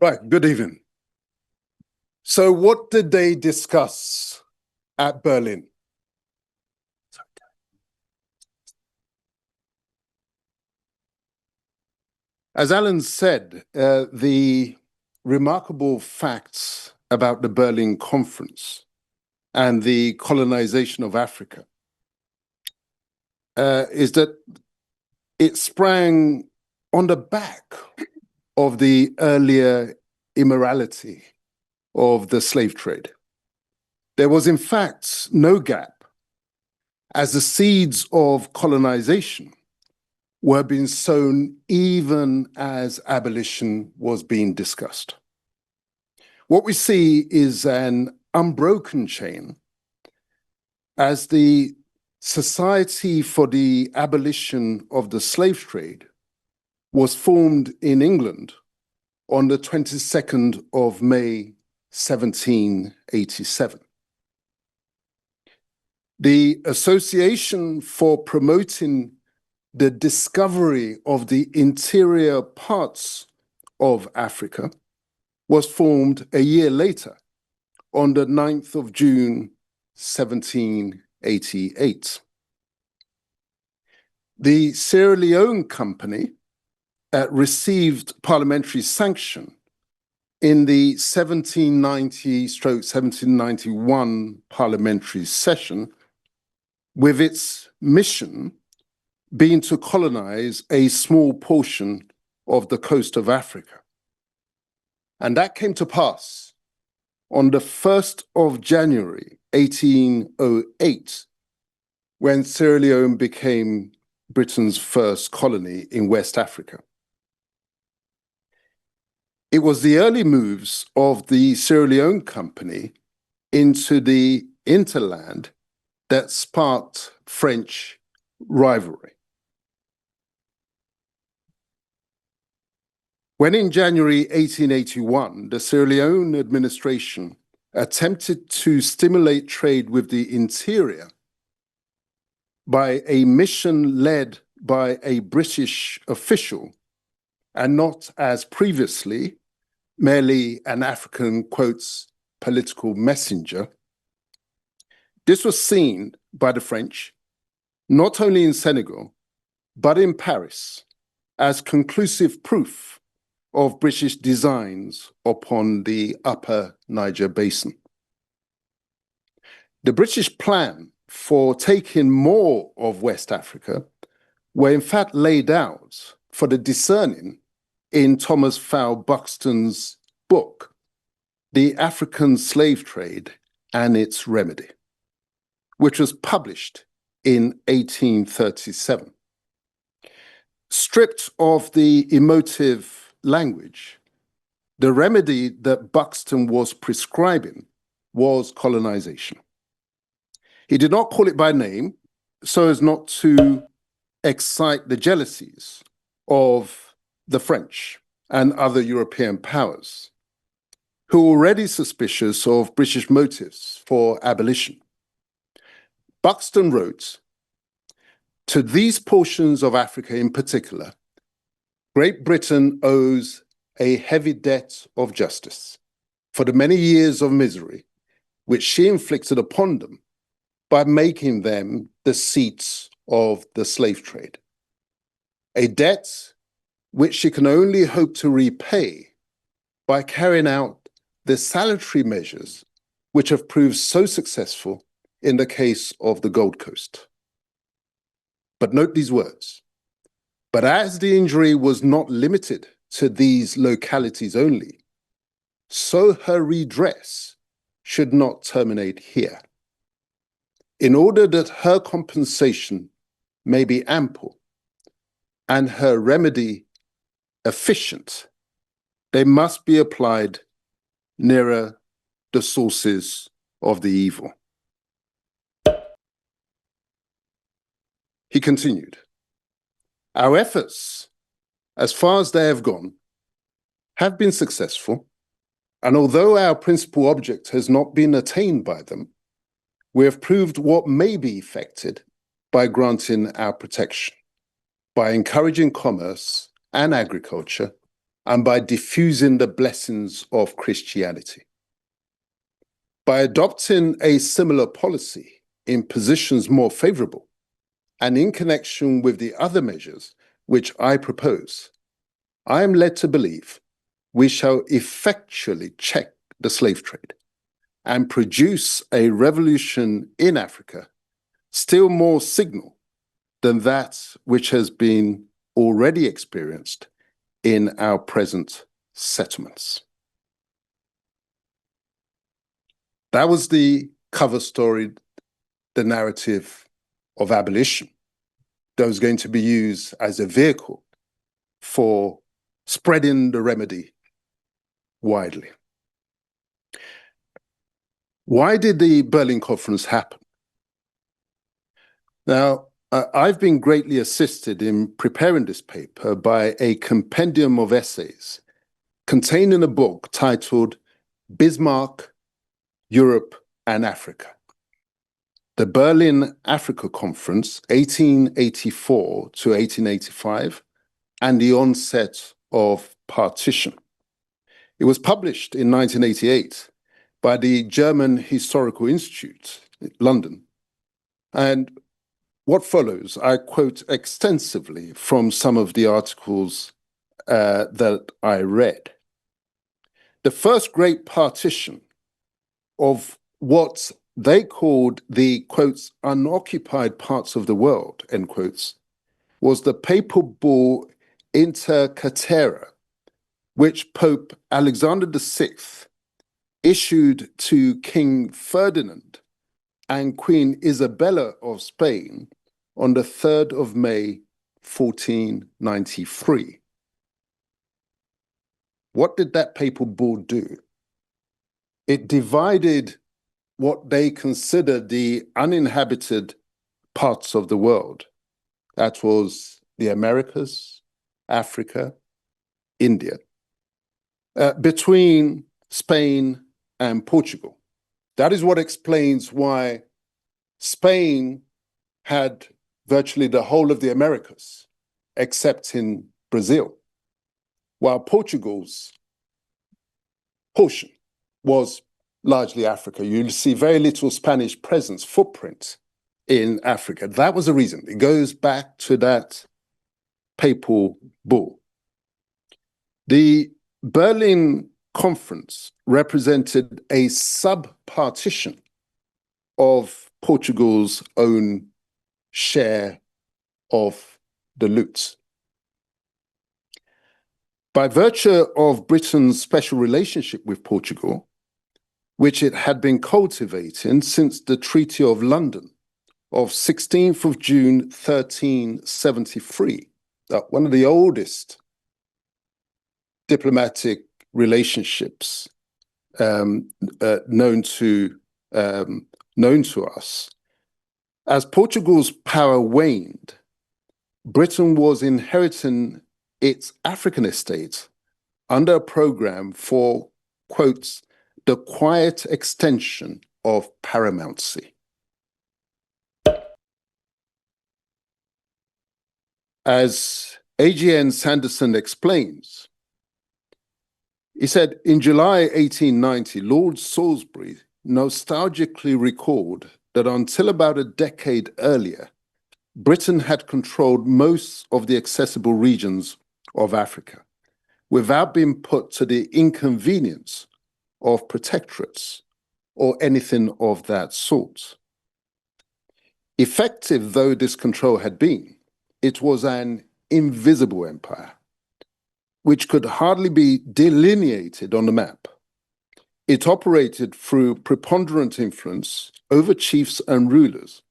Right, good evening. So what did they discuss at Berlin? As Alan said, the remarkable facts about the Berlin Conference and the colonization of Africa is that it sprang on the back of the earlier immorality of the slave trade. There was, in fact, no gap, as the seeds of colonization were being sown even as abolition was being discussed. What we see is an unbroken chain as the Society for the Abolition of the Slave Trade was formed in England on the 22nd of May, 1787. The Association for Promoting the Discovery of the Interior Parts of Africa was formed a year later on the 9th of June, 1788. The Sierra Leone Company received parliamentary sanction in the 1790-1791 parliamentary session, with its mission being to colonize a small portion of the coast of Africa. And that came to pass on the 1st of January, 1808, when Sierra Leone became Britain's first colony in West Africa. It was the early moves of the Sierra Leone Company into the hinterland that sparked French rivalry. When in January 1881, the Sierra Leone administration attempted to stimulate trade with the interior by a mission led by a British official, and not as previously, merely an African, quotes, political messenger, this was seen by the French, not only in Senegal, but in Paris, as conclusive proof of British designs upon the upper Niger Basin. The British plan for taking more of West Africa were in fact laid out for the discerning in Thomas Fowle Buxton's book, The African Slave Trade and Its Remedy, which was published in 1837. Stripped of the emotive language, the remedy that Buxton was prescribing was colonization. He did not call it by name so as not to excite the jealousies of the French and other European powers, who were already suspicious of British motives for abolition. Buxton wrote, "To these portions of Africa in particular, Great Britain owes a heavy debt of justice for the many years of misery which she inflicted upon them by making them the seats of the slave trade, a debt which she can only hope to repay by carrying out the salutary measures which have proved so successful in the case of the Gold Coast." But note these words, "But as the injury was not limited to these localities only, so her redress should not terminate here. In order that her compensation may be ample and her remedy efficient, they must be applied nearer the sources of the evil." He continued, "Our efforts, as far as they have gone, have been successful, and although our principal object has not been attained by them, we have proved what may be effected by granting our protection, by encouraging commerce and agriculture, and by diffusing the blessings of Christianity. By adopting a similar policy in positions more favorable and in connection with the other measures which I propose, I am led to believe we shall effectually check the slave trade and produce a revolution in Africa still more signal than that which has been already experienced in our present settlements. That was the cover story, the narrative of abolition that was going to be used as a vehicle for spreading the remedy widely. Why did the Berlin Conference happen? Now, I've been greatly assisted in preparing this paper by a compendium of essays contained in a book titled Bismarck, Europe and Africa. The Berlin Africa Conference, 1884 to 1885, and the onset of partition. It was published in 1988 by the German Historical Institute, London. And what follows, I quote extensively from some of the articles that I read. The first great partition of what they called the, quotes, unoccupied parts of the world, end quotes, was the papal bull Inter Caetera, which Pope Alexander VI issued to King Ferdinand and Queen Isabella of Spain on the 3rd of May, 1493. What did that papal bull do? It divided what they considered the uninhabited parts of the world. That was the Americas, Africa, India, between Spain and Portugal. That is what explains why Spain had virtually the whole of the Americas, except in Brazil, while Portugal's portion was largely Africa. You'll see very little Spanish presence, footprint in Africa. That was the reason. It goes back to that papal bull. The Berlin Conference represented a sub-partition of Portugal's own share of the loot. By virtue of Britain's special relationship with Portugal, which it had been cultivating since the Treaty of London of 16th of June, 1373, one of the oldest diplomatic relationships known to us. As Portugal's power waned, Britain was inheriting its African estates under a program for, quotes, the quiet extension of paramountcy. As A.G.N. Sanderson explains, he said, in July 1890, Lord Salisbury nostalgically recalled that until about a decade earlier, Britain had controlled most of the accessible regions of Africa without being put to the inconvenience of protectorates or anything of that sort. Effective though this control had been, it was an invisible empire, which could hardly be delineated on the map. It operated through preponderant influence over chiefs and rulers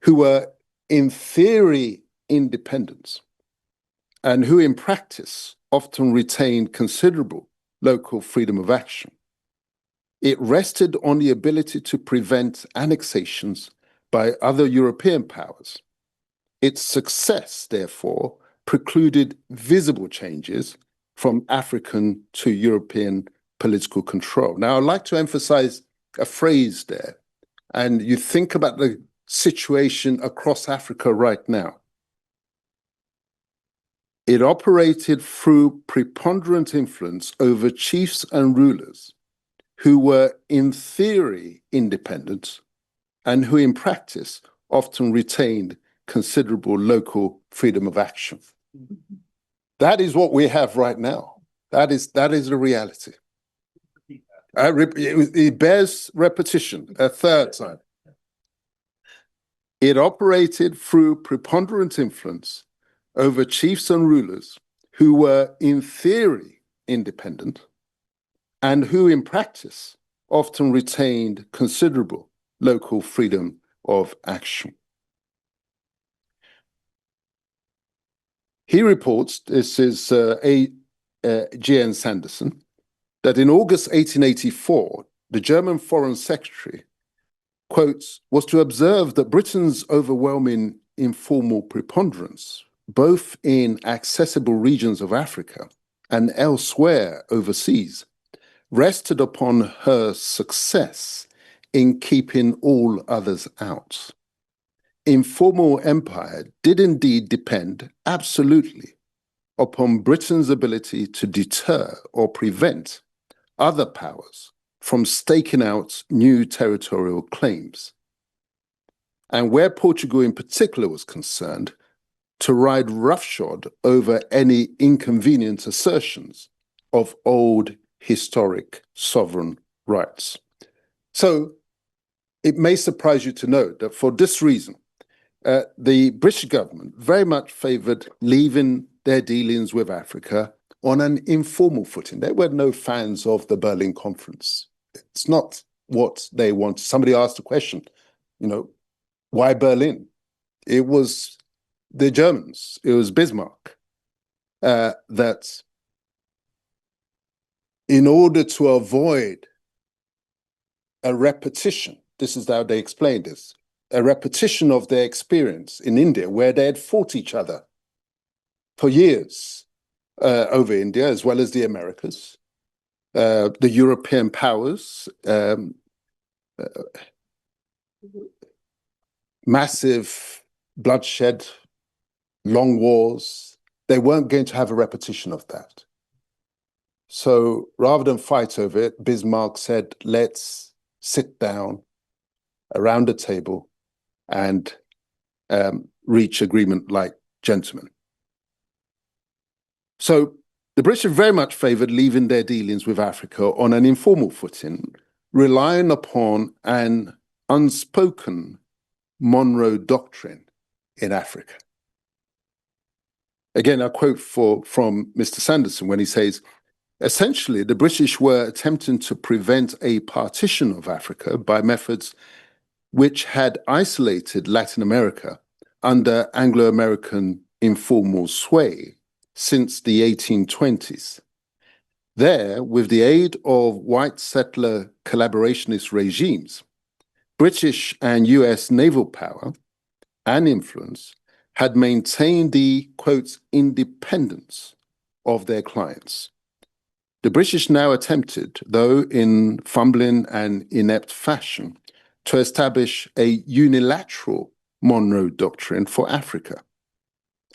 who were in theory independent and who in practice often retained considerable local freedom of action. It rested on the ability to prevent annexations by other European powers. Its success, therefore, precluded visible changes from African to European political control. Now, I'd like to emphasize a phrase there, and you think about the situation across Africa right now. It operated through preponderant influence over chiefs and rulers who were in theory independent and who in practice often retained considerable local freedom of action. That is what we have right now. That is the reality. It bears repetition a third time. It operated through preponderant influence over chiefs and rulers who were in theory independent and who in practice often retained considerable local freedom of action. He reports, this is G.N. Sanderson, that in August 1884, the German Foreign Secretary, quotes, was to observe that Britain's overwhelming informal preponderance, both in accessible regions of Africa and elsewhere overseas, rested upon her success in keeping all others out. Informal empire did indeed depend absolutely upon Britain's ability to deter or prevent other powers from staking out new territorial claims. And where Portugal in particular was concerned, to ride roughshod over any inconvenient assertions of old historic sovereign rights. So it may surprise you to know that for this reason, the British government very much favoured leaving their dealings with Africa on an informal footing. They were no fans of the Berlin Conference. It's not what they want. Somebody asked a question, why Berlin? It was the Germans, it was Bismarck, that in order to avoid a repetition, this is how they explained this, a repetition of their experience in India, where they had fought each other for years over India, as well as the Americas, the European powers, massive bloodshed, long wars. They weren't going to have a repetition of that. So rather than fight over it, Bismarck said, let's sit down around a table and reach agreement like gentlemen. So the British very much favoured leaving their dealings with Africa on an informal footing, relying upon an unspoken Monroe Doctrine in Africa. Again, I quote from Mr. Sanderson when he says, essentially, the British were attempting to prevent a partition of Africa by methods which had isolated Latin America under Anglo-American informal sway since the 1820s. There, with the aid of white settler collaborationist regimes, British and US naval power and influence had maintained the, quote, independence of their clients. The British now attempted, though in fumbling and inept fashion, to establish a unilateral Monroe Doctrine for Africa,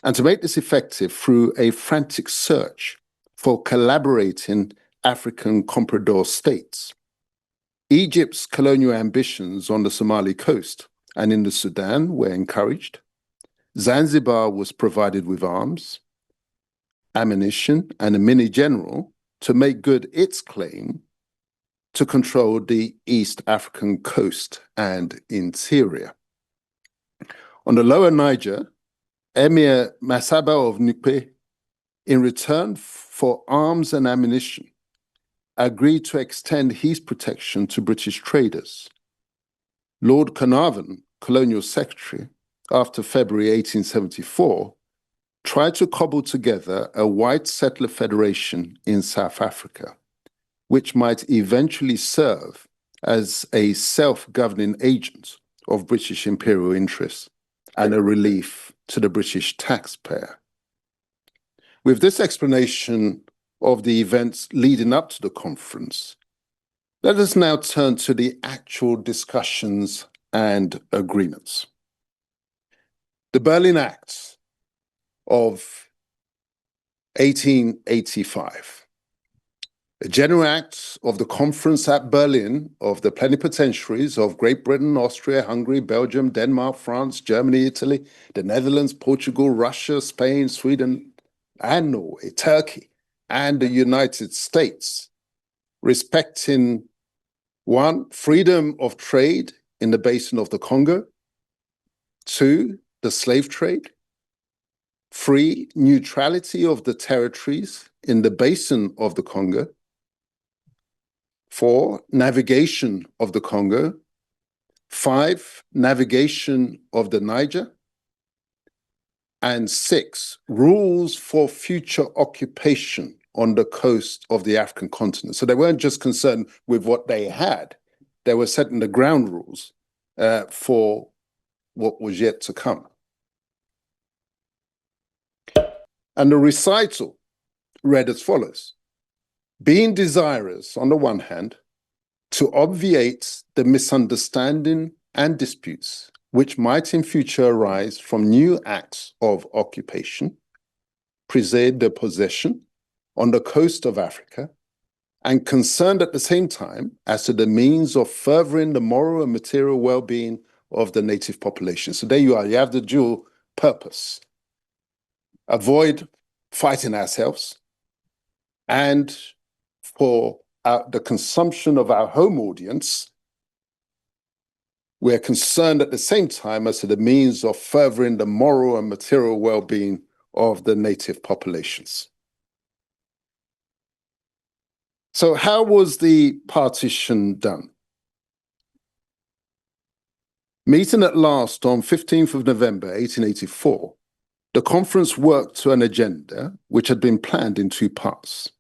and to make this effective through a frantic search for collaborating African comprador states. Egypt's colonial ambitions on the Somali coast and in the Sudan were encouraged. Zanzibar was provided with arms, ammunition, and a mini-general to make good its claim to control the East African coast and interior. On the lower Niger, Emir Masaba of Nupe, in return for arms and ammunition, agreed to extend his protection to British traders. Lord Carnarvon, colonial secretary, after February 1874, tried to cobble together a white settler federation in South Africa, which might eventually serve as a self-governing agent of British imperial interests and a relief to the British taxpayer. With this explanation of the events leading up to the conference, let us now turn to the actual discussions and agreements. The Berlin Acts of 1885. A General Act of the Conference at Berlin of the Plenipotentiaries of Great Britain, Austria, Hungary, Belgium, Denmark, France, Germany, Italy, the Netherlands, Portugal, Russia, Spain, Sweden, and Norway, Turkey, and the United States, respecting 1, freedom of trade in the basin of the Congo; 2, the slave trade; 3, neutrality of the territories in the basin of the Congo; 4, navigation of the Congo; 5, navigation of the Niger; and 6, rules for future occupation on the coast of the African continent. So they weren't just concerned with what they had, they were setting the ground rules for what was yet to come. And the recital read as follows: being desirous, on the one hand, to obviate the misunderstanding and disputes which might in future arise from new acts of occupation, preserve the possession on the coast of Africa, and concerned at the same time as to the means of furthering the moral and material well-being of the native population. So there you are, you have the dual purpose. Avoid fighting ourselves, and for the consumption of our home audience, we're concerned at the same time as to the means of furthering the moral and material well-being of the native populations. So how was the partition done? Meeting at last on 15th of November, 1884, the conference worked to an agenda which had been planned in 2 parts.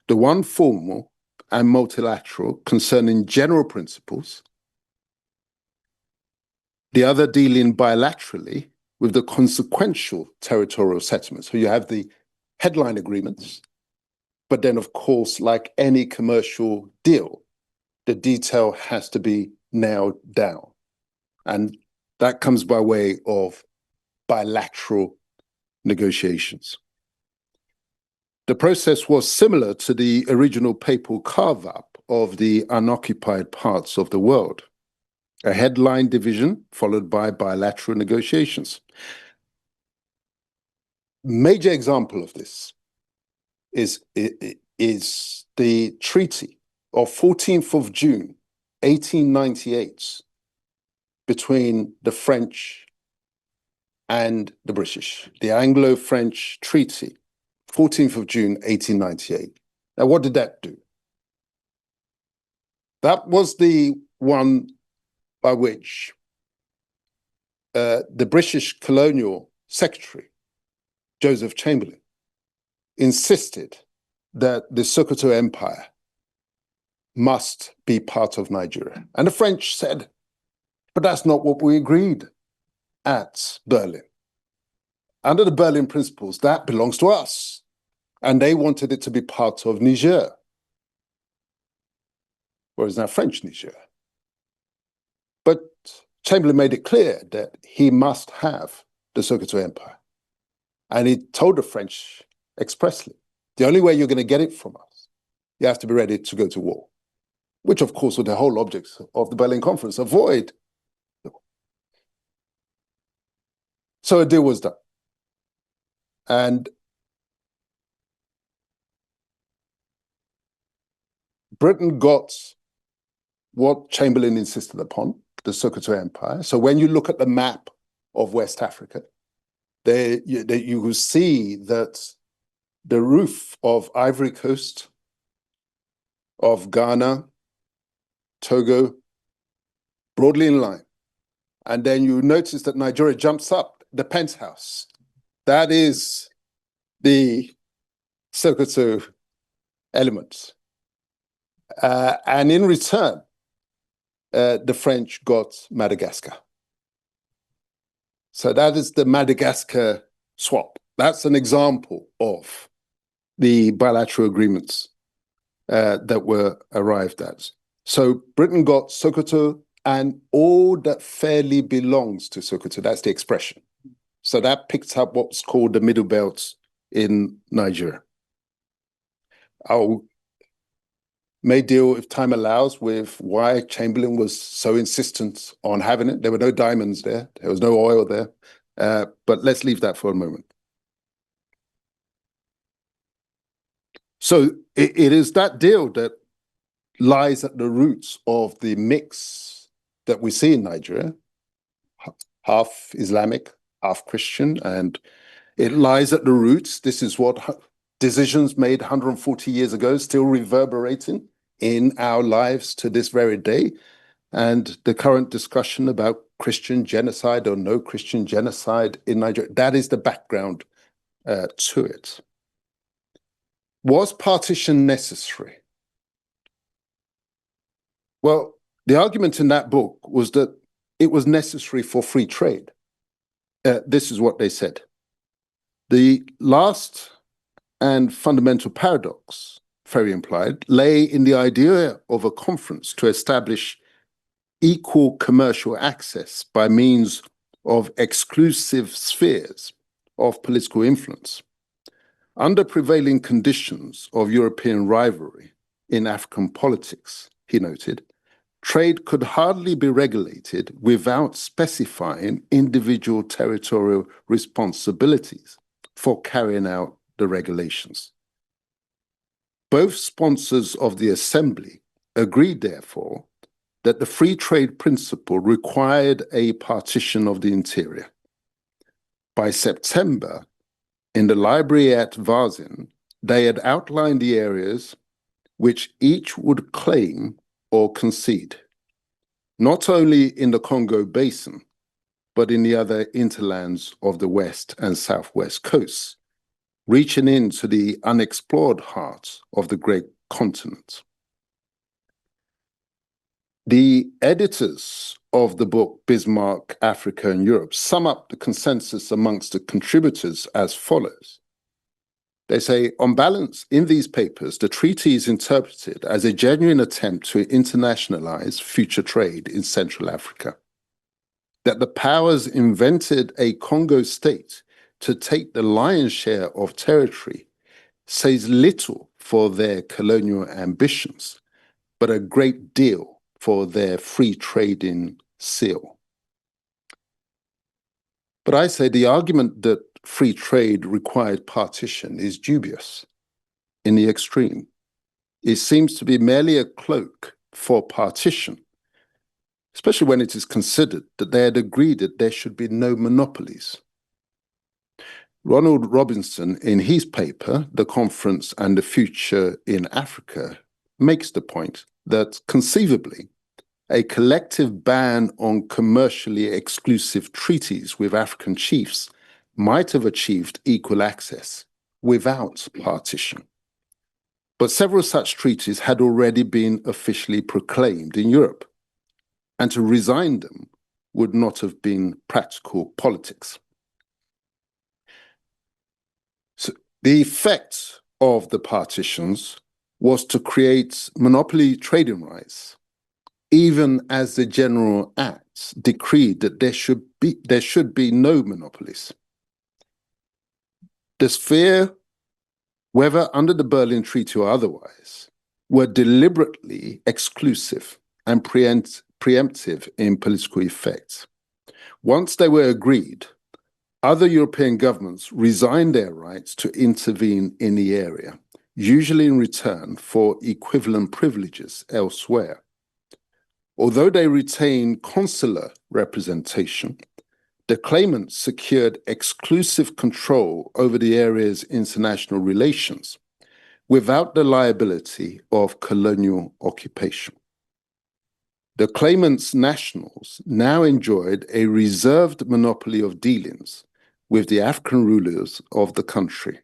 The one formal and multilateral concerning general principles, the other dealing bilaterally with the consequential territorial settlements. So you have the headline agreements, but then of course, like any commercial deal, the detail has to be nailed down. And that comes by way of bilateral negotiations. The process was similar to the original papal carve-up of the unoccupied parts of the world. A headline division followed by bilateral negotiations. Major example of this is the Treaty of 14th of June, 1898, between the French and the British, the Anglo-French Treaty, 14th of June, 1898. Now, what did that do? That was the one by which the British colonial secretary, Joseph Chamberlain, insisted that the Sokoto Empire must be part of Nigeria. And the French said, but that's not what we agreed at Berlin. Under the Berlin principles, that belongs to us. And they wanted it to be part of Niger, whereas now French Niger. But Chamberlain made it clear that he must have the Sokoto Empire. And he told the French expressly, the only way you're going to get it from us, you have to be ready to go to war, which of course was the whole object of the Berlin Conference, avoid the war. So a deal was done. And Britain got what Chamberlain insisted upon, the Sokoto Empire. So when you look at the map of West Africa, there you will see that the roof of Ivory Coast, of Ghana, Togo, broadly in line. And then you notice that Nigeria jumps up the penthouse. That is the Sokoto element. And in return, the French got Madagascar. So that is the Madagascar swap. That's an example of the bilateral agreements that were arrived at. So Britain got Sokoto and all that fairly belongs to Sokoto. That's the expression. So that picked up what's called the Middle Belt in Nigeria. I may deal, if time allows, with why Chamberlain was so insistent on having it. There were no diamonds there. There was no oil there. But let's leave that for a moment. So it is that deal that lies at the roots of the mix that we see in Nigeria, half Islamic, half Christian, and it lies at the roots. This is what decisions made 140 years ago still reverberating in our lives to this very day. And the current discussion about Christian genocide or no Christian genocide in Nigeria, that is the background to it. Was partition necessary? Well, the argument in that book was that it was necessary for free trade. This is what they said. The last and fundamental paradox, Ferry implied, lay in the idea of a conference to establish equal commercial access by means of exclusive spheres of political influence. Under prevailing conditions of European rivalry in African politics, he noted, trade could hardly be regulated without specifying individual territorial responsibilities for carrying out the regulations. Both sponsors of the Assembly agreed, therefore, that the free trade principle required a partition of the interior. By September, in the library at Varzin, they had outlined the areas which each would claim or concede, not only in the Congo Basin, but in the other interlands of the west and southwest coasts, reaching into the unexplored heart of the great continent. The editors of the book Bismarck, Africa and Europe sum up the consensus amongst the contributors as follows. They say, on balance, in these papers, the treaty is interpreted as a genuine attempt to internationalize future trade in Central Africa. That the powers invented a Congo state to take the lion's share of territory says little for their colonial ambitions, but a great deal for their free trading seal. But I say the argument that free trade required partition is dubious in the extreme. It seems to be merely a cloak for partition, especially when it is considered that they had agreed that there should be no monopolies. Ronald Robinson, in his paper, The Conference and the Future in Africa, makes the point that conceivably a collective ban on commercially exclusive treaties with African chiefs might have achieved equal access without partition. But several such treaties had already been officially proclaimed in Europe, and to resign them would not have been practical politics. So the effect of the partitions was to create monopoly trading rights, even as the General Acts decreed that there should be no monopolies. The sphere, whether under the Berlin Treaty or otherwise, were deliberately exclusive and preemptive in political effects. Once they were agreed, other European governments resigned their rights to intervene in the area, usually in return for equivalent privileges elsewhere. Although they retained consular representation, the claimants secured exclusive control over the area's international relations without the liability of colonial occupation. The claimants' nationals now enjoyed a reserved monopoly of dealings with the African rulers of the country.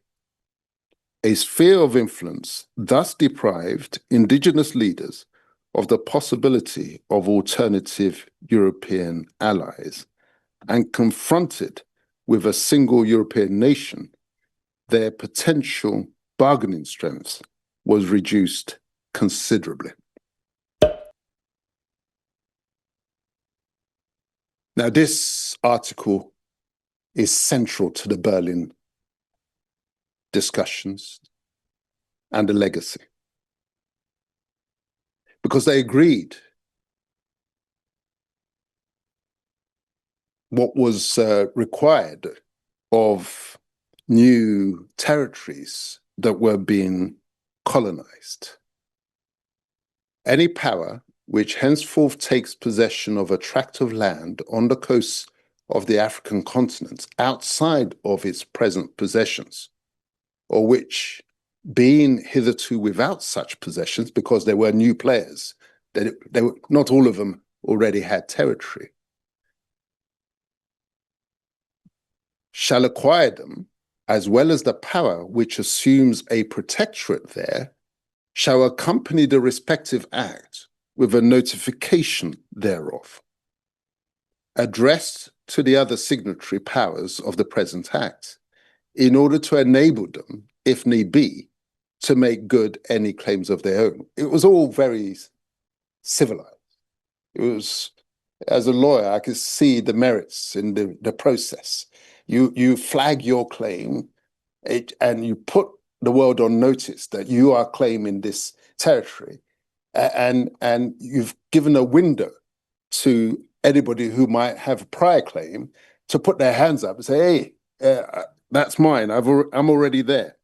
A sphere of influence thus deprived indigenous leaders of the possibility of alternative European allies, and confronted with a single European nation, their potential bargaining strength was reduced considerably. Now, this article is central to the Berlin discussions, and a legacy. Because they agreed what was required of new territories that were being colonized. Any power which henceforth takes possession of a tract of land on the coasts of the African continent outside of its present possessions, or which, being hitherto without such possessions, because there were new players, not all of them already had territory, shall acquire them, as well as the power which assumes a protectorate there, shall accompany the respective act with a notification thereof, addressed to the other signatory powers of the present act, in order to enable them, if need be, to make good any claims of their own. It was all very civilized. It was, as a lawyer, I could see the merits in the process. You flag your claim and you put the world on notice that you are claiming this territory, and you've given a window to anybody who might have a prior claim to put their hands up and say, hey, that's mine, I'm already there.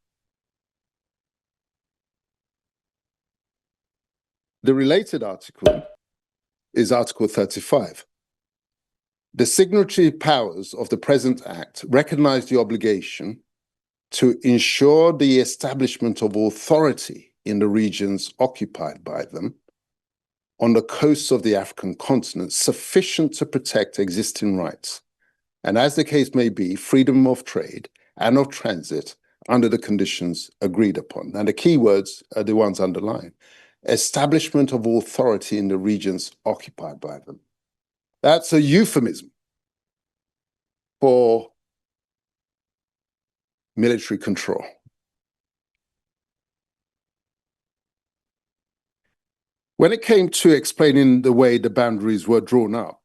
The related article is Article 35. The signatory powers of the present Act recognize the obligation to ensure the establishment of authority in the regions occupied by them on the coasts of the African continent sufficient to protect existing rights, and as the case may be, freedom of trade and of transit under the conditions agreed upon. And the key words are the ones underlined. Establishment of authority in the regions occupied by them. That's a euphemism for military control. When it came to explaining the way the boundaries were drawn up,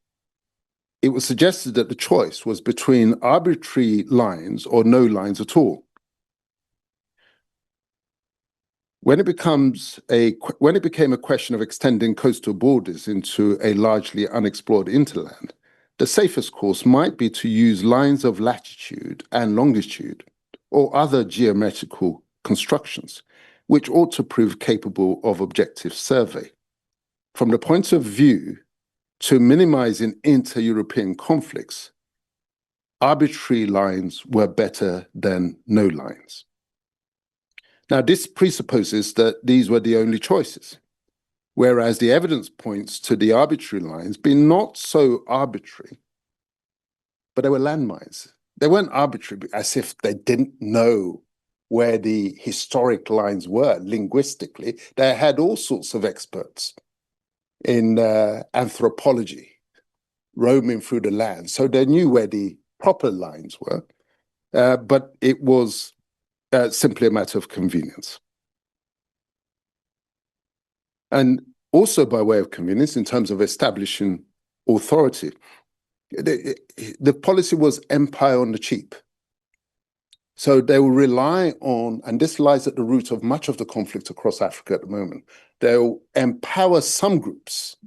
it was suggested that the choice was between arbitrary lines or no lines at all. When it became a question of extending coastal borders into a largely unexplored hinterland, the safest course might be to use lines of latitude and longitude or other geometrical constructions, which ought to prove capable of objective survey. From the point of view to minimizing inter-European conflicts, arbitrary lines were better than no lines. Now, this presupposes that these were the only choices, whereas the evidence points to the arbitrary lines being not so arbitrary, but they were landmines. They weren't arbitrary as if they didn't know where the historic lines were linguistically. They had all sorts of experts in anthropology roaming through the land, so they knew where the proper lines were, but it was simply a matter of convenience. And also by way of convenience, in terms of establishing authority, the policy was empire on the cheap. So they will rely on, and this lies at the root of much of the conflict across Africa at the moment, they'll empower some groups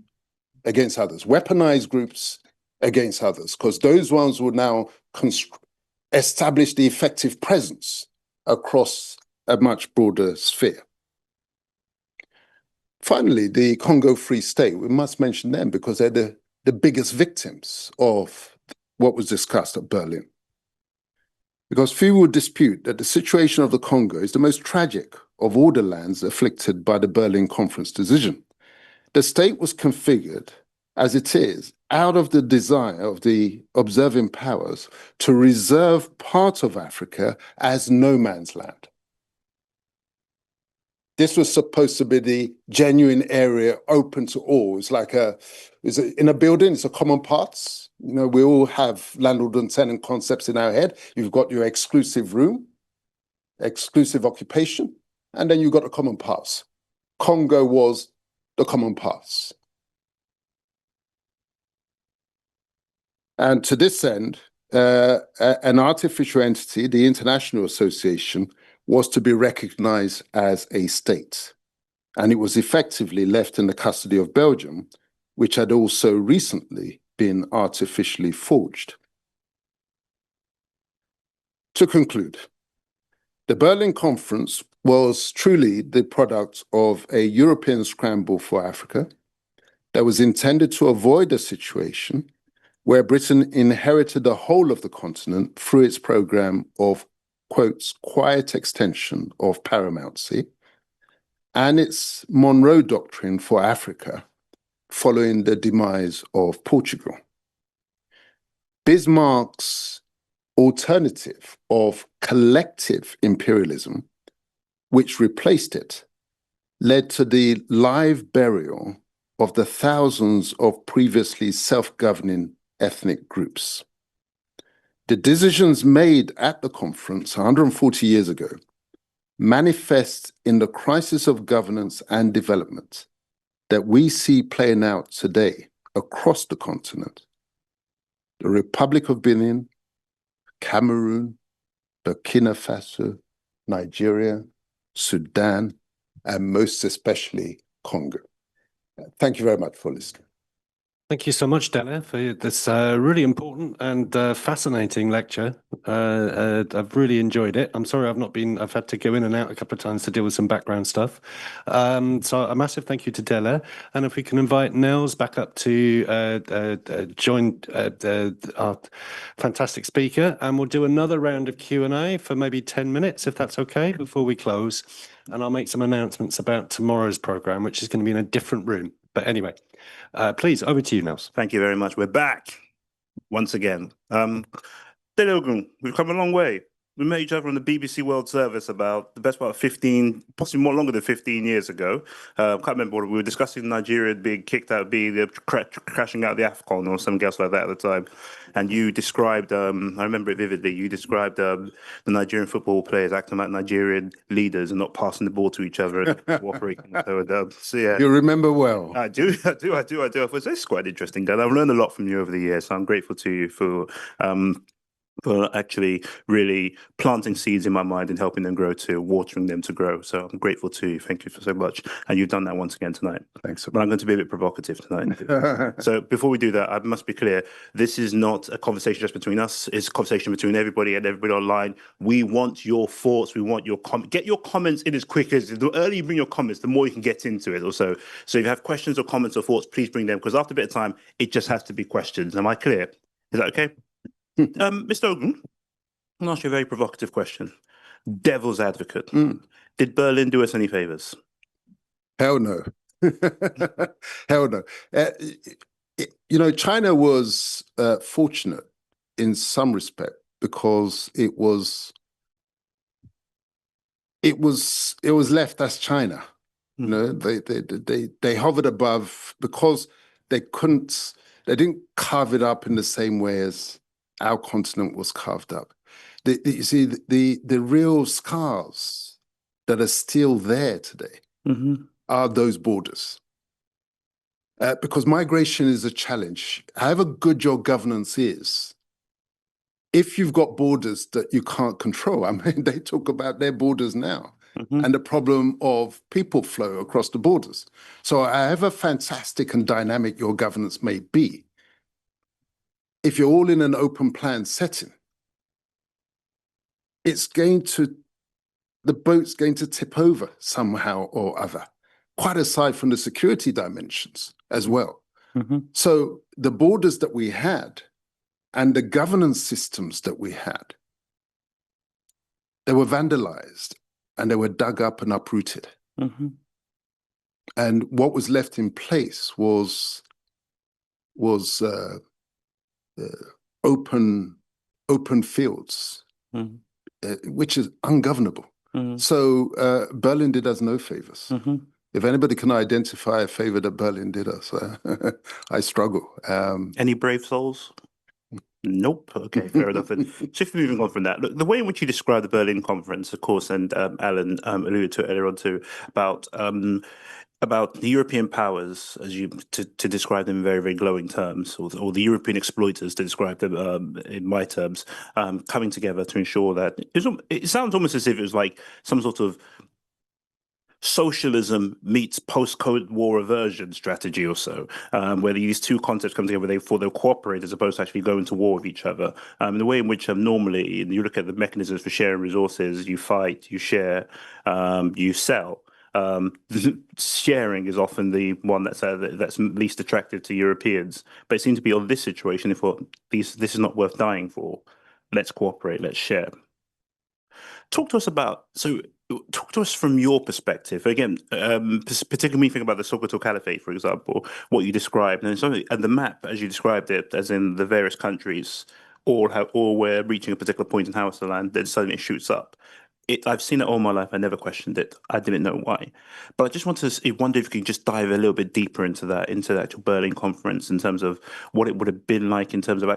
against others, weaponize groups against others, because those ones will now establish the effective presence across a much broader sphere. Finally, the Congo Free State, we must mention them because they're the biggest victims of what was discussed at Berlin. Because few would dispute that the situation of the Congo is the most tragic of all the lands afflicted by the Berlin Conference decision. The state was configured as it is out of the desire of the observing powers to reserve part of Africa as no man's land. This was supposed to be the genuine area open to all. It's like in a building, it's a common parts. You know, we all have landlord and tenant concepts in our head. You've got your exclusive room, exclusive occupation, and then you've got the common parts. Congo was the common parts. And to this end, an artificial entity, the International Association, was to be recognized as a state, and it was effectively left in the custody of Belgium, which had also recently been artificially forged. To conclude, the Berlin Conference was truly the product of a European scramble for Africa that was intended to avoid a situation where Britain inherited the whole of the continent through its program of, quotes, quiet extension of paramountcy and its Monroe Doctrine for Africa following the demise of Portugal. Bismarck's alternative of collective imperialism, which replaced it, led to the live burial of the thousands of previously self-governing ethnic groups. The decisions made at the conference 140 years ago manifest in the crisis of governance and development that we see playing out today across the continent. The Republic of Benin, Cameroon, Burkina Faso, Nigeria, Sudan, and most especially Congo. Thank you very much for listening. Thank you so much, Dele, for this really important and fascinating lecture. I've really enjoyed it. I'm sorry I've had to go in and out a couple of times to deal with some background stuff. So a massive thank you to Dele. And if we can invite Nels back up to join our fantastic speaker, and we'll do another round of Q&A for maybe 10 minutes, if that's okay, before we close. And I'll make some announcements about tomorrow's program, which is going to be in a different room. But anyway, please, over to you, Nels. Thank you very much. We're back once again. Dele Ogun, we've come a long way. We met each other on the BBC World Service about the best part of 15, possibly more longer than 15 years ago. I can't remember what we were discussing. Nigeria being kicked out, crashing out of the AFCON or something else like that at the time. And you described, I remember it vividly, you described the Nigerian football players acting like Nigerian leaders and not passing the ball to each other and cooperating. So yeah. You remember well. I do. I thought this is quite interesting, guys. I've learned a lot from you over the years, so I'm grateful to you for actually really planting seeds in my mind and helping them grow to watering them to grow. So I'm grateful to you. Thank you for so much. And you've done that once again tonight. Thanks. But I'm going to be a bit provocative tonight. So before we do that, I must be clear. This is not a conversation just between us. It's a conversation between everybody and everybody online. We want your thoughts. We want your get your comments in as quick as the earlier you bring your comments, the more you can get into it also. So if you have questions or comments or thoughts, please bring them, because after a bit of time, it just has to be questions. Am I clear? Is that okay? Mr. Ogun, I'll ask you a very provocative question. Devil's advocate. Did Berlin do us any favors? Hell no. Hell no. You know, China was fortunate in some respect because it was left as China. You know, they hovered above because they didn't carve it up in the same way as our continent was carved up. You see, the real scars that are still there today are those borders. Because migration is a challenge. However good your governance is, if you've got borders that you can't control, I mean, they talk about their borders now and the problem of people flow across the borders. So however fantastic and dynamic your governance may be, if you're all in an open plan setting, the boat's going to tip over somehow or other, quite aside from the security dimensions as well. So the borders that we had and the governance systems that we had, they were vandalized and they were dug up and uprooted. And what was left in place was open fields, which is ungovernable. So Berlin did us no favors. If anybody can identify a favor that Berlin did us, I struggle. Any brave souls? Nope. Okay, fair enough. And just moving on from that, look, the way in which you describe the Berlin Conference, of course, and Alan alluded to it earlier on too, about about the European powers, as you to describe them in very, very glowing terms, or the European exploiters to describe them in my terms, coming together to ensure that it sounds almost as if it was like some sort of socialism meets post-Cold War aversion strategy or so, where these two concepts come together, they'll cooperate as opposed to actually going to war with each other. The way in which normally you look at the mechanisms for sharing resources, you fight, you share, you sell. Sharing is often the one that's least attractive to Europeans, but it seems to be on this situation. They thought this is not worth dying for. Let's cooperate. Let's share. Talk to us from your perspective. Again, particularly when you think about the Sokoto Caliphate, for example, what you described, and the map as you described it, as in the various countries, all were reaching a particular point in Hausaland, then suddenly it shoots up. I've seen it all my life. I never questioned it. I didn't know why. But I just wonder if you could just dive a little bit deeper into the actual Berlin conference in terms of what it would have been like in terms of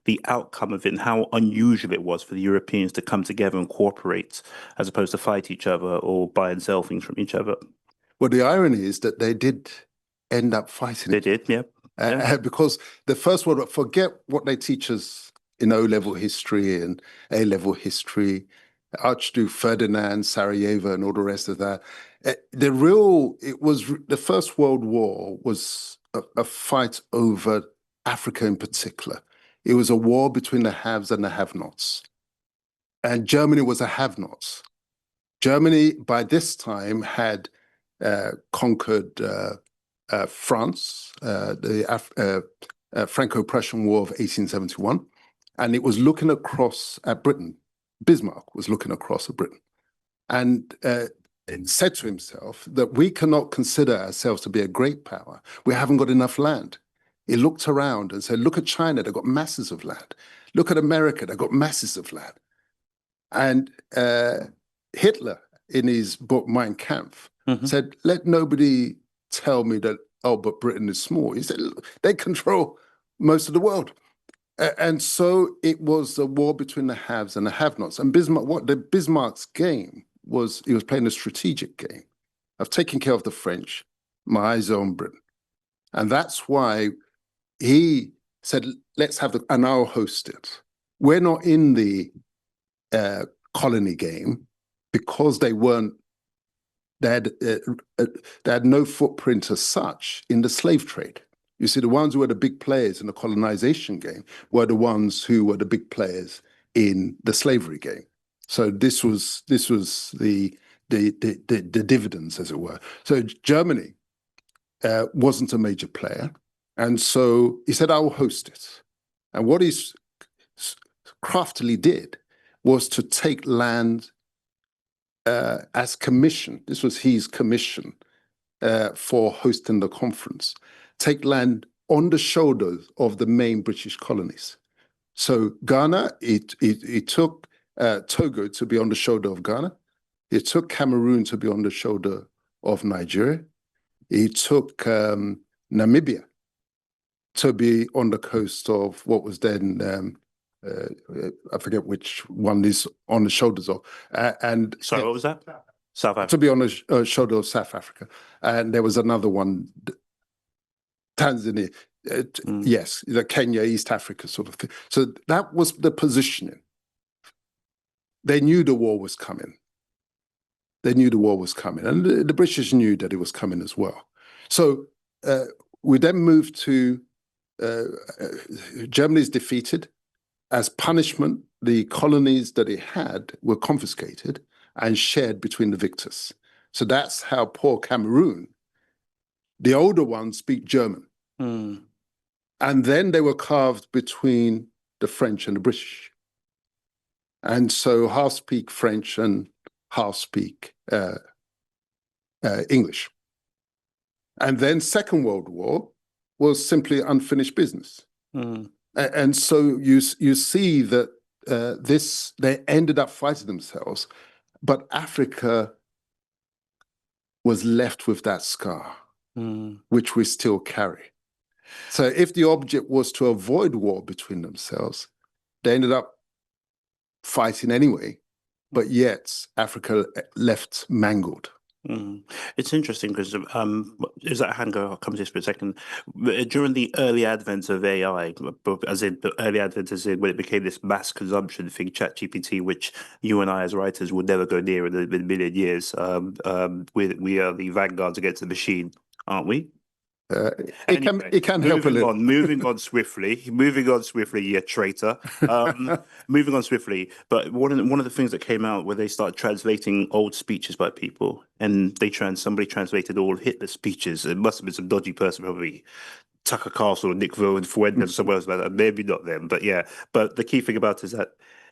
the outcome of it and how unusual it was for the Europeans to come together and cooperate as opposed to fight each other or buy and sell things from each other. Well, the irony is that they did end up fighting. They did, yeah. Because the First World War, forget what they teach us in O-level history and A-level history, Archduke Ferdinand, Sarajevo, and all the rest of that. The First World War was a fight over Africa in particular. It was a war between the haves and the have-nots. And Germany was a have-nots. Germany, by this time, had conquered France, the Franco-Prussian War of 1871, and it was looking across at Britain. Bismarck was looking across at Britain and said to himself that we cannot consider ourselves to be a great power. We haven't got enough land. He looked around and said, look at China, they've got masses of land. Look at America, they've got masses of land. And Hitler, in his book Mein Kampf, said, let nobody tell me that, oh, but Britain is small. He said, look, they control most of the world. And so it was a war between the haves and the have-nots. And Bismarck's game was, he was playing a strategic game of taking care of the French, my eyes are on Britain. And that's why he said, let's have and I'll host it. We're not in the colony game because they had no footprint as such in the slave trade. You see, the ones who were the big players in the colonization game were the ones who were the big players in the slavery game. So this was the dividends, as it were. So Germany wasn't a major player, and so he said, "I will host it." And what he craftily did was to take land as commission. This was his commission for hosting the conference. Take land on the shoulders of the main British colonies. So Ghana, it took Togo to be on the shoulder of Ghana. It took Cameroon to be on the shoulder of Nigeria. It took Namibia to be on the coast of what was then, I forget which one is on the shoulders of. Sorry, what was that? South Africa. To be on the shoulder of South Africa. And there was another one, Tanzania, yes, the Kenya, East Africa sort of thing. So that was the positioning. They knew the war was coming. They knew the war was coming. And the British knew that it was coming as well. So we then moved to Germany's defeated. As punishment, the colonies that it had were confiscated and shared between the victors. So that's how poor Cameroon, the older ones speak German. And then they were carved between the French and the British. And so half speak French and half speak English. And then Second World War was simply unfinished business. And so you see that they ended up fighting themselves, but Africa was left with that scar, which we still carry. So if the object was to avoid war between themselves, they ended up fighting anyway, but yet Africa left mangled. It's interesting because is that a hand go? I'll come to this for a second. During the early advent of AI, as in the early advent, as in when it became this mass consumption thing, ChatGPT, which you and I as writers would never go near in a million years. We are the vanguards against the machine, aren't we? It can help a little. Moving on swiftly, you traitor. Moving on swiftly. But one of the things that came out where they started translating old speeches by people, and somebody translated all Hitler's speeches. It must have been some dodgy person, probably Tucker Castle or Nick Fuentes or somewhere else like that. Maybe not them, but yeah. But the key thing about it is that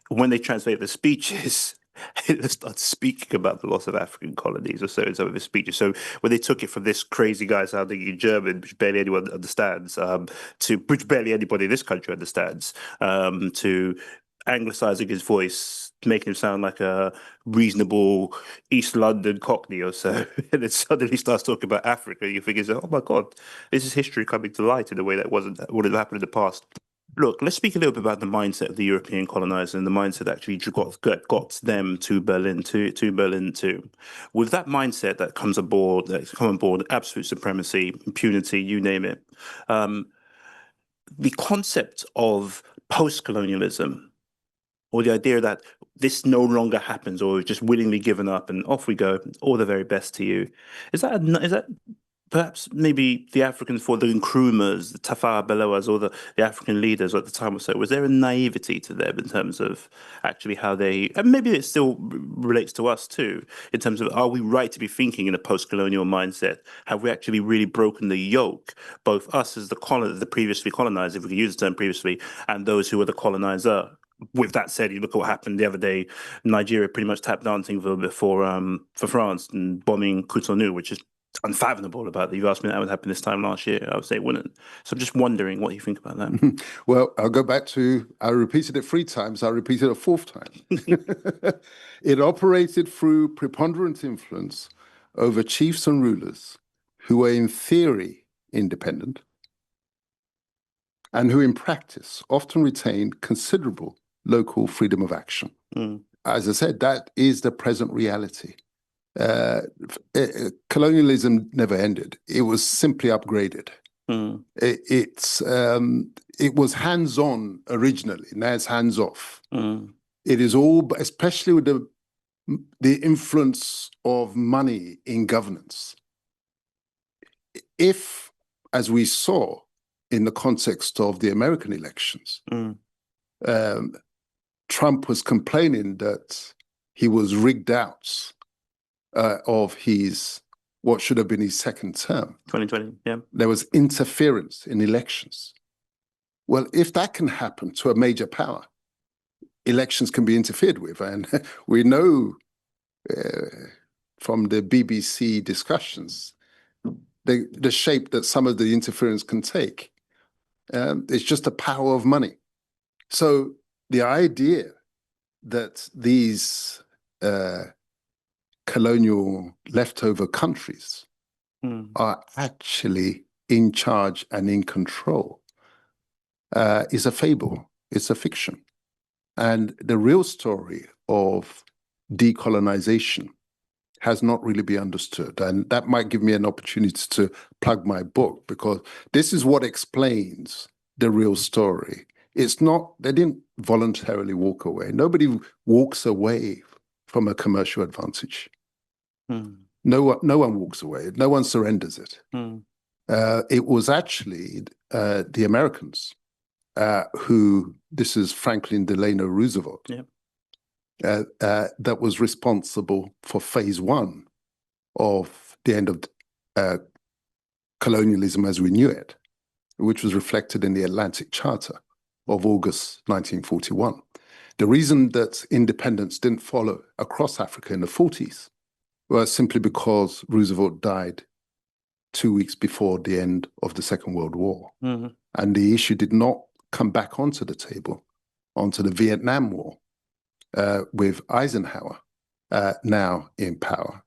when they translate the speeches, it started speaking about the loss of African colonies or so in some of his speeches. So when they took it from this crazy guy sounding in German, which barely anyone understands, to which barely anybody in this country understands, to anglicizing his voice, making him sound like a reasonable East London Cockney or so, and then suddenly starts talking about Africa, you think, oh my God, this is history coming to light in a way that would have happened in the past. Look, let's speak a little bit about the mindset of the European colonizers and the mindset that actually got them to Berlin, to Berlin too. With that mindset that comes on board, absolute supremacy, impunity, you name it. The concept of post-colonialism, or the idea that this no longer happens, or just willingly given up and off we go, all the very best to you. Is that perhaps maybe the Africans, for the Nkrumahs, the Tafawa Balewas, or the African leaders at the time or so, was there a naivety to them in terms of actually how they, and maybe it still relates to us too, in terms of, are we right to be thinking in a post-colonial mindset? Have we actually really broken the yoke, both us as the previously colonized, if we could use the term previously, and those who were the colonizer? With that said, you look at what happened the other day. Nigeria pretty much tap dancing for France and bombing Cotonou, which is unfathomable. About that. You've asked me that would happen this time last year. I would say it wouldn't. So I'm just wondering what you think about that. Well, I'll go back to, I repeated it 3 times. I repeated it a 4th time. It operated through preponderant influence over chiefs and rulers who were in theory independent and who in practice often retained considerable local freedom of action. As I said, that is the present reality. Colonialism never ended. It was simply upgraded. It was hands-on originally. Now it's hands-off. It is all, especially with the influence of money in governance. If, as we saw in the context of the American elections, Trump was complaining that he was rigged out of what should have been his 2nd term. 2020, yeah. There was interference in elections. Well, if that can happen to a major power, elections can be interfered with. And we know from the BBC discussions, the shape that some of the interference can take. It's just the power of money. So the idea that these colonial leftover countries are actually in charge and in control is a fable. It's a fiction. And the real story of decolonization has not really been understood. And that might give me an opportunity to plug my book, because this is what explains the real story. It's not, they didn't voluntarily walk away. Nobody walks away from a commercial advantage. No one walks away. No one surrenders it. It was actually the Americans who, this is Franklin Delano Roosevelt, that was responsible for phase 1 of the end of colonialism as we knew it, which was reflected in the Atlantic Charter of August 1941. The reason that independence didn't follow across Africa in the 40s was simply because Roosevelt died 2 weeks before the end of the Second World War. And the issue did not come back onto the table, onto the Vietnam War, with Eisenhower now in power.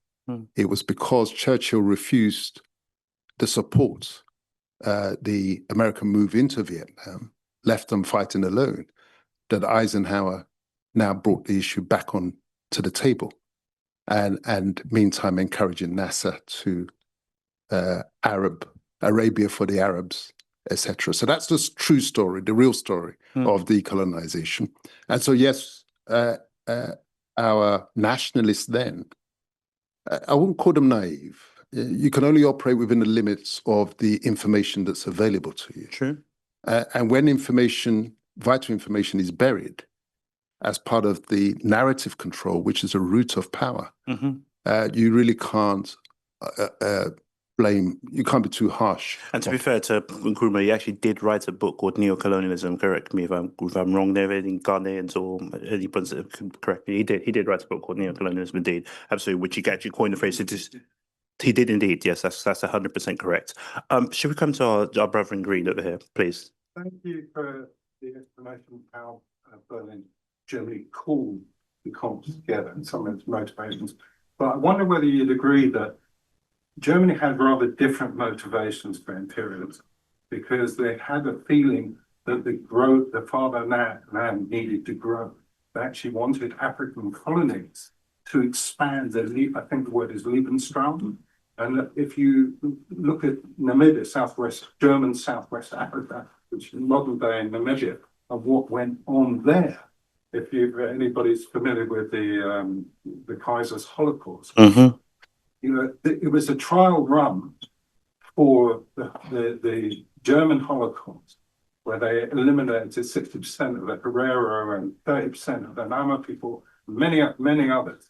It was because Churchill refused the support, the American move into Vietnam, left them fighting alone, that Eisenhower now brought the issue back on to the table. and meantime encouraging NASA to Arabia for the Arabs, etc. So that's the true story, the real story of decolonization. And so, yes, our nationalists then, I wouldn't call them naive. You can only operate within the limits of the information that's available to you. True. And when information, vital information, is buried as part of the narrative control, which is a root of power, you really can't blame, you can't be too harsh. And to be fair to Nkrumah, he actually did write a book called Neocolonialism. Correct me if I'm wrong there, any Ghanaians or any can correct me. He did write a book called Neocolonialism, indeed, absolutely, which he actually coined the phrase. He did indeed, yes, that's 100% correct. Should we come to our brother in green over here, please? Thank you for the explanation of how Berlin generally called the comps together and some of its motivations. But I wonder whether you'd agree that Germany had rather different motivations for imperialism, because they had a feeling that the fatherland needed to grow. They actually wanted African colonies to expand their, I think the word is Lebensraum. And if you look at Namibia, German Southwest Africa, which is modern day Namibia, and what went on there, if anybody's familiar with the Kaiser's Holocaust, you know, it was a trial run for the German Holocaust, where they eliminated 60% of the Herero and 30% of the Nama people, many others.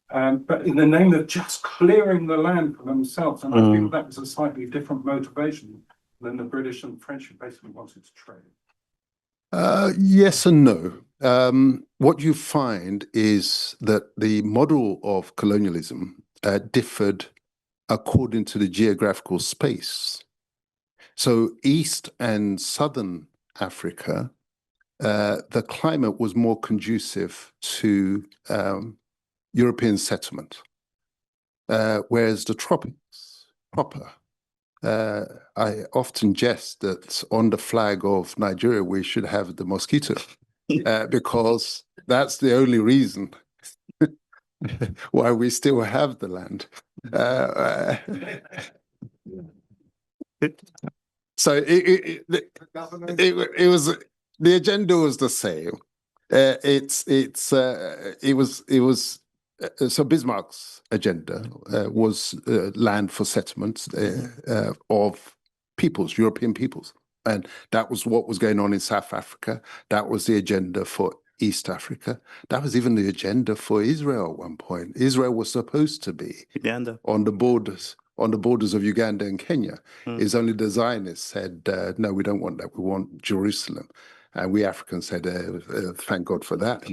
But in the name of just clearing the land for themselves, and I think that was a slightly different motivation than the British and French who basically wanted to trade. Yes and no. What you find is that the model of colonialism differed according to the geographical space. So East and Southern Africa, the climate was more conducive to European settlement, whereas the tropics proper, I often jest that on the flag of Nigeria we should have the mosquito, because that's the only reason why we still have the land. So it was, the agenda was the same. So Bismarck's agenda was land for settlements of peoples, European peoples. And that was what was going on in South Africa. That was the agenda for East Africa. That was even the agenda for Israel at one point. Israel was supposed to be Uganda. on the borders of Uganda and Kenya. It's only the Zionists said, no, we don't want that. We want Jerusalem. And we Africans said, thank God for that.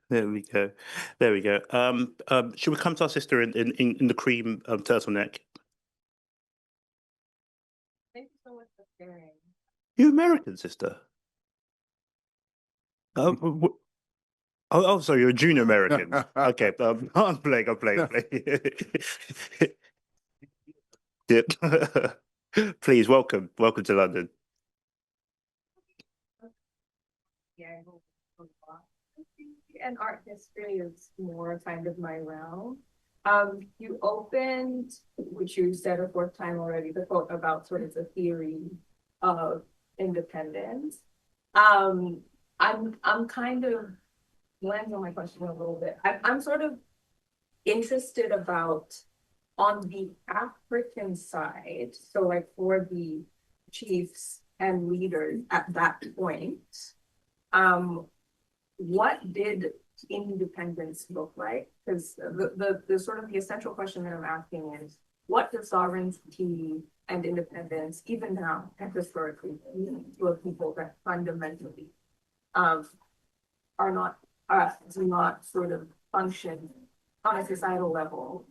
There we go. There we go. Should we come to our sister in the cream turtleneck? Thank you so much for sharing. You American, sister? Oh, sorry, you're a junior American. Okay, I'm playing. Yeah. Please, welcome to London. Yeah, and art history is more kind of my realm. You opened, which you said a fourth time already, the quote about sort of the theory of independence. I'm kind of lands on my question a little bit. I'm sort of interested about on the African side, so like for the chiefs and leaders at that point, what did independence look like? Because the sort of the essential question that I'm asking is, what does sovereignty and independence, even now and historically, mean to a people that fundamentally do not sort of function on a societal level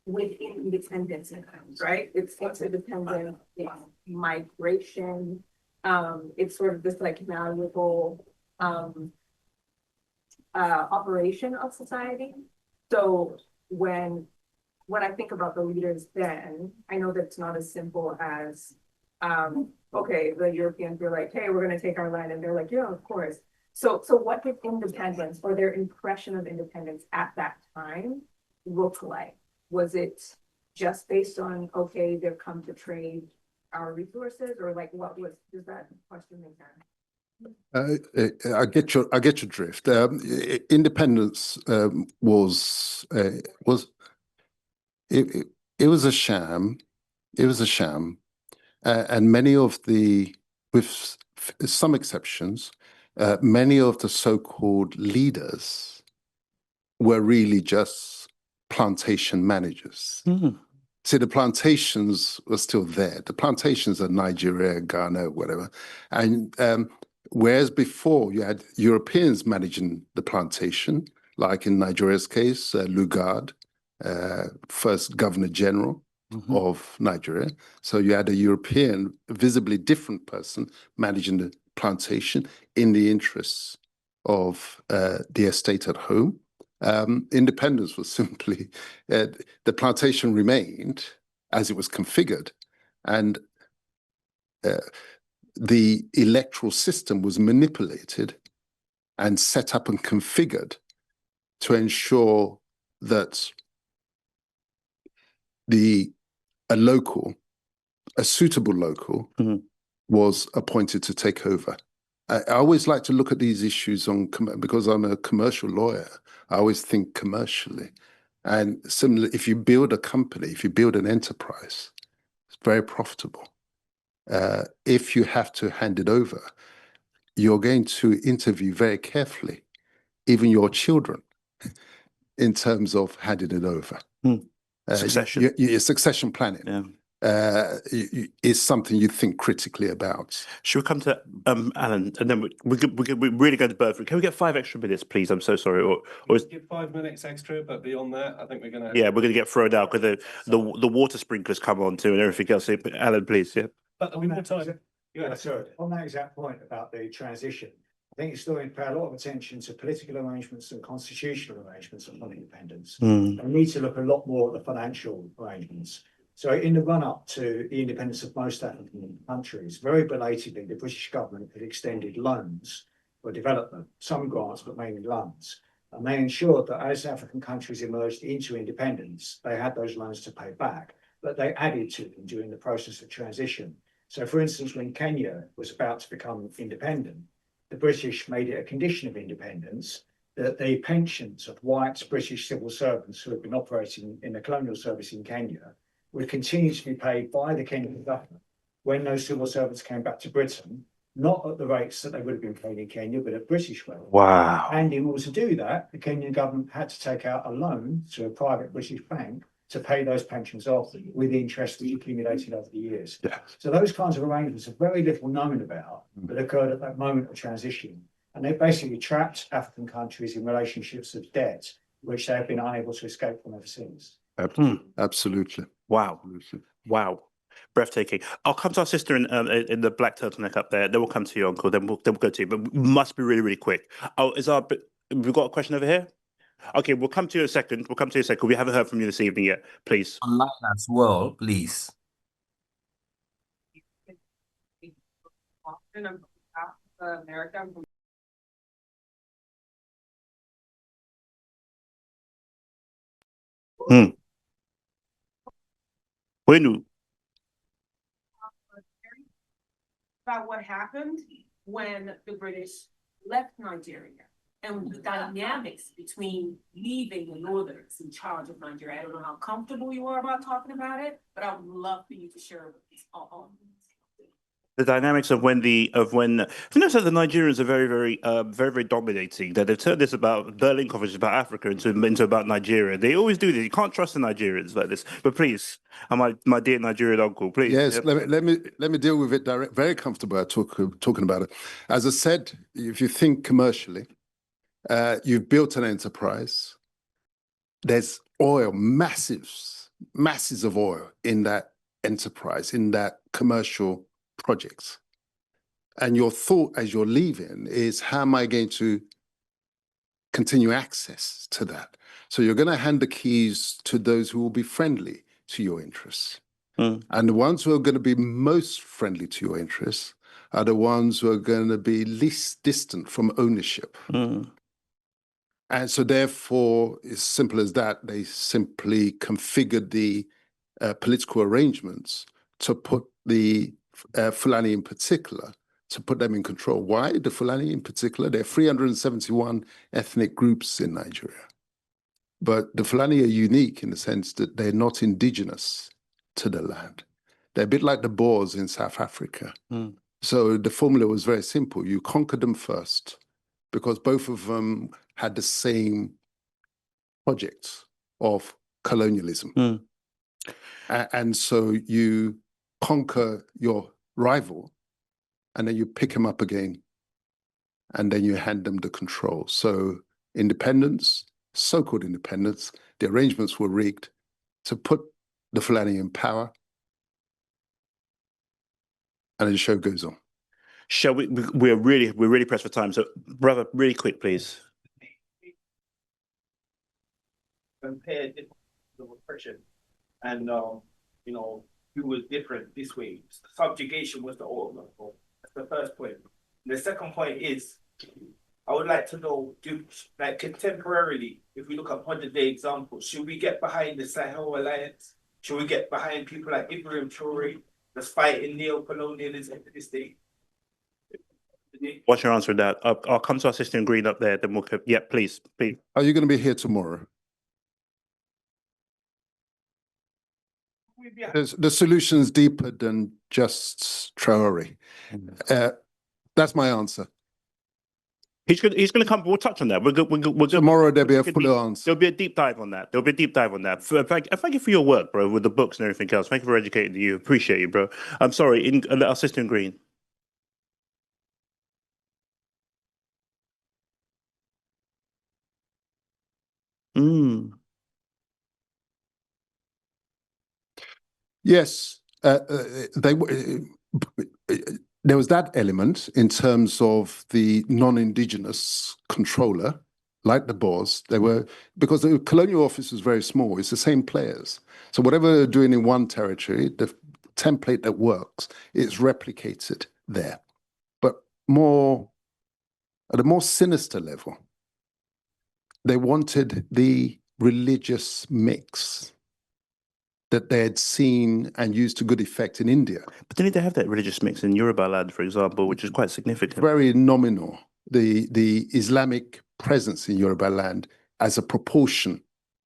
with independence in them, right? It's interdependent, it's migration, it's sort of this like malleable operation of society. So when I think about the leaders then, I know that it's not as simple as, okay, the Europeans were like, hey, we're going to take our land. And they're like, yeah, of course. So what did independence or their impression of independence at that time look like? Was it just based on, okay, they've come to trade our resources, or like what does that question make sense? I get your drift. Independence was it was a sham. It was a sham, and many of the, with some exceptions, many of the so-called leaders were really just plantation managers. See, the plantations were still there. The plantations are Nigeria, Ghana, whatever. And whereas before you had Europeans managing the plantation, like in Nigeria's case, Lugard, first Governor General of Nigeria. So you had a European, visibly different person managing the plantation in the interests of the estate at home. Independence was simply, the plantation remained as it was configured, and the electoral system was manipulated and set up and configured to ensure that a suitable local was appointed to take over. I always like to look at these issues because I'm a commercial lawyer. I always think commercially. And similarly, if you build a company, if you build an enterprise, it's very profitable. If you have to hand it over, you're going to interview very carefully, even your children, in terms of handing it over. Succession. Succession planning. Is something you think critically about. Should we come to Alan, and then we're really going to Bertha. Can we get 5 extra minutes, please? I'm so sorry. Or give 5 minutes extra, but beyond that, I think we're going to. Yeah, we're going to get thrown out because the water sprinklers come on too and everything else. Alan, please. Yeah. But we more time. Yeah, sorry. On that exact point about the transition, I think it's still pay a lot of attention to political arrangements and constitutional arrangements upon independence. We need to look a lot more at the financial arrangements. So in the run-up to the independence of most African countries, very belatedly, the British government had extended loans for development, some grants, but mainly loans. And they ensured that as African countries emerged into independence, they had those loans to pay back, but they added to them during the process of transition. So for instance, when Kenya was about to become independent, the British made it a condition of independence that the pensions of white British civil servants who had been operating in the colonial service in Kenya would continue to be paid by the Kenyan government when those civil servants came back to Britain, not at the rates that they would have been paid in Kenya, but at British rates. Wow. And in order to do that, the Kenyan government had to take out a loan to a private British bank to pay those pensions off with interest that accumulated over the years. Yeah. So those kinds of arrangements are very little known about that occurred at that moment of transition. And they basically trapped African countries in relationships of debt, which they have been unable to escape from ever since. Absolutely. Wow. Wow. Breathtaking. I'll come to our sister in the black turtleneck up there. Then we'll come to you, Uncle. Then we'll go to you. But we must be really, really quick. Oh, we've got a question over here? Okay, we'll come to you in a second. We haven't heard from you this evening yet. Please. Online as well, please. America. When About what happened when the British left Nigeria and the dynamics between leaving the Northerners in charge of Nigeria. I don't know how comfortable you are about talking about it, but I would love for you to share with us all. the dynamics of when the the Nigerians are very dominating. That they've turned this about Berlin conference about Africa into about Nigeria. They always do this. You can't trust the Nigerians like this. But please, my dear Nigerian uncle, please. Yes, Yep. let me deal with it direct. Very comfortable at talking about it. As I said, if you think commercially, you've built an enterprise. There's oil, masses of oil in that enterprise, in that commercial projects. And your thought as you're leaving is, how am I going to continue access to that? So you're going to hand the keys to those who will be friendly to your interests. And the ones who are going to be most friendly to your interests are the ones who are going to be least distant from ownership. And so therefore, as simple as that, they simply configured the political arrangements to put the Fulani in particular, to put them in control. Why the Fulani in particular? There are 371 ethnic groups in Nigeria. But the Fulani are unique in the sense that they're not indigenous to the land. They're a bit like the Boers in South Africa. So the formula was very simple. You conquer them first, because both of them had the same project of colonialism. And so you conquer your rival, and then you pick him up again, and then you hand them the control. So independence, so-called independence, the arrangements were rigged to put the Fulani in power, and the show goes on. Shall we? We're really pressed for time. So, brother, really quick, please. Compared the oppression, and you know, who was different this way. Subjugation was the order. That's the first point. And the second point is, I would like to know, like contemporarily, if we look at modern-day examples, should we get behind the Sahel Alliance? Should we get behind people like Ibrahim Traore that's fighting neo-colonialism to this day? What's your answer to that? I'll come to our sister in green up there. Then we'll. Yeah, please. Are you going to be here tomorrow? The solution's deeper than just Traore. That's my answer. He's going to come. We'll touch on that. Tomorrow there'll be a fuller answer. There'll be a deep dive on that. Thank you for your work, bro, with the books and everything else. Thank you for educating you. Appreciate you, bro. I'm sorry. Our sister in green. Yes, there was that element in terms of the non-indigenous controller, like the Boers. They were, because the colonial office was very small, it's the same players. So whatever they're doing in one territory, the template that works is replicated there. But more, at a more sinister level, they wanted the religious mix that they had seen and used to good effect in India. But didn't they have that religious mix in Yoruba land, for example, which is quite significant? Very nominal. The Islamic presence in Yoruba land as a proportion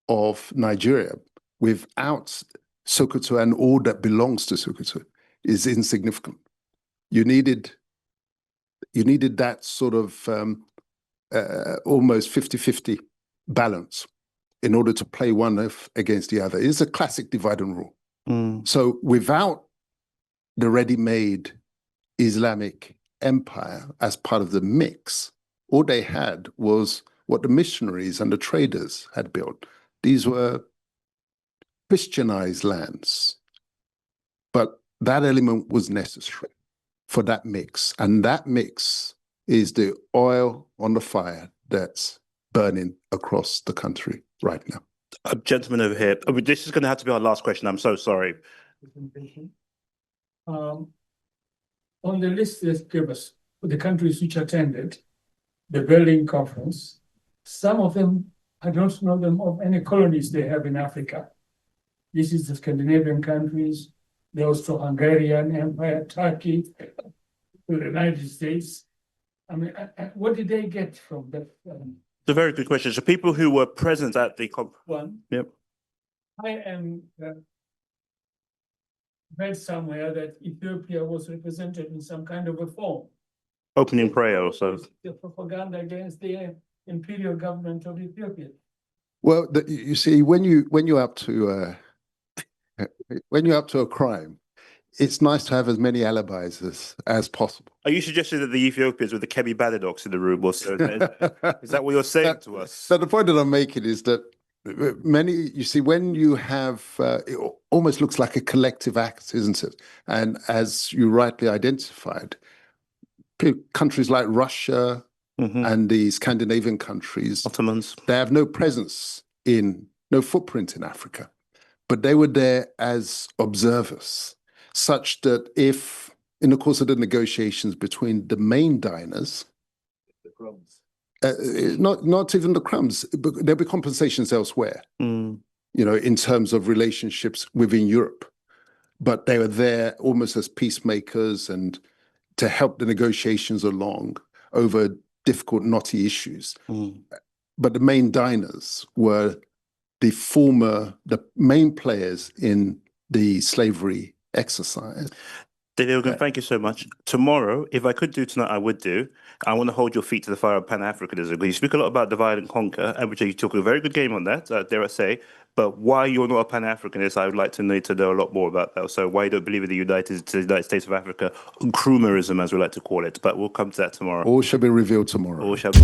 of Nigeria without Sokoto and all that belongs to Sokoto is insignificant. You needed that sort of almost 50-50 balance in order to play one against the other. It's a classic divide and rule. So without the ready-made Islamic empire as part of the mix, all they had was what the missionaries and the traders had built. These were Christianized lands. But that element was necessary for that mix. And that mix is the oil on the fire that's burning across the country right now. A gentleman over here. This is going to have to be our last question. I'm so sorry. On the list that gave us the countries which attended the Berlin conference, some of them, I don't know them of any colonies they have in Africa. This is the Scandinavian countries, the Austro-Hungarian Empire, Turkey, the United States. I mean, what did they get from that? It's a very good question. So people who were present at the one. Yep. I am read somewhere that Ethiopia was represented in some kind of a form. Opening prayer or so. The propaganda against the imperial government of Ethiopia. Well, you see, when you're up to a crime, it's nice to have as many alibis as possible. Are you suggesting that the Ethiopians with the Kemi Badadoks in the room was? Is that what you're saying to us? So the point that I'm making is that you see, when you have, it almost looks like a collective act, isn't it? And as you rightly identified, countries like Russia and the Scandinavian countries, Ottomans, they have no footprint in Africa, but they were there as observers, such that if in the course of the negotiations between the main diners, The crumbs. not even the crumbs, but there'll be compensations elsewhere, you know, in terms of relationships within Europe. But they were there almost as peacemakers and to help the negotiations along over difficult, knotty issues. But the main diners were the main players in the slavery exercise. Dele Ogun, thank you so much. Tomorrow, if I could do tonight, I would do. I want to hold your feet to the fire of Pan-Africanism. You speak a lot about divide and conquer, and which you took a very good game on that, dare I say. But why you're not a Pan-Africanist, I would like to know a lot more about that. So why you don't believe in the United States of Africa, Nkrumahism, as we like to call it. But we'll come to that tomorrow. All shall be revealed tomorrow. All shall be.